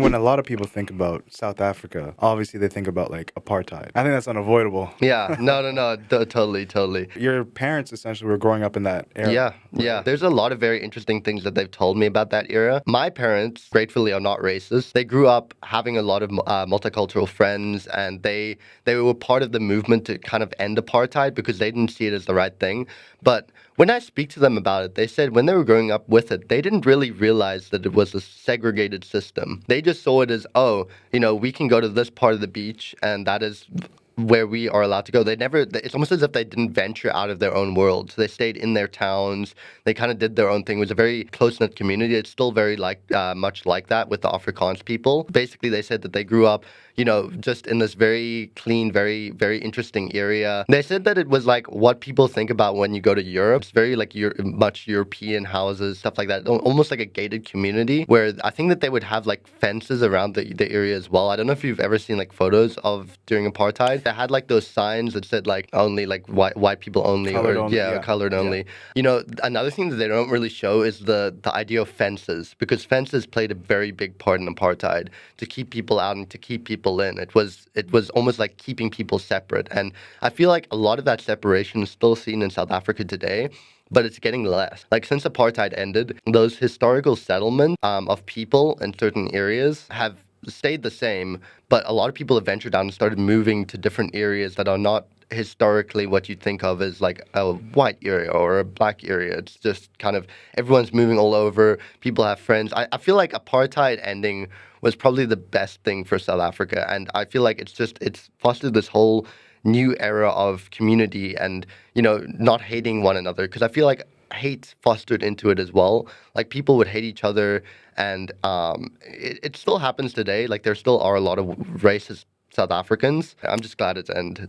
When a lot of people think about South Africa, obviously they think about like apartheid. I think that's unavoidable. Yeah, no, totally. Your parents essentially were growing up in that era. Yeah. There's a lot of very interesting things that they've told me about that era. My parents, gratefully, are not racist. They grew up having a lot of multicultural friends, and they were part of the movement to kind of end apartheid because they didn't see it as the right thing. But when I speak to them about it, they said when they were growing up with it, they didn't really realize that it was a segregated system. They just saw it as, oh, we can go to this part of the beach, and that is where we are allowed to go. It's almost as if they didn't venture out of their own world. So they stayed in their towns. They kind of did their own thing. It was a very close-knit community. It's still very much like that with the Afrikaans people. Basically, they said that they grew up, just in this very clean, very, very interesting area. They said that it was like what people think about when you go to Europe. It's very like much European houses, stuff like that. Almost like a gated community where I think that they would have like fences around the area as well. I don't know if you've ever seen like photos of during apartheid. They had like those signs that said like only like white people only, Colored or only, yeah. colored only. Yeah. Another thing that they don't really show is the idea of fences, because fences played a very big part in apartheid to keep people out and to keep people in. It was almost like keeping people separate, and I feel like a lot of that separation is still seen in South Africa today. But it's getting less. Like since apartheid ended, those historical settlements of people in certain areas have stayed the same, but a lot of people have ventured out and started moving to different areas that are not historically what you think of as like a white area or a black area. It's just kind of everyone's moving all over. People have friends. I feel like apartheid ending was probably the best thing for South Africa. And I feel like it's fostered this whole new era of community and, not hating one another. Because I feel like hate fostered into it as well. Like people would hate each other, and it still happens today. Like there still are a lot of racist South Africans. I'm just glad it's ended.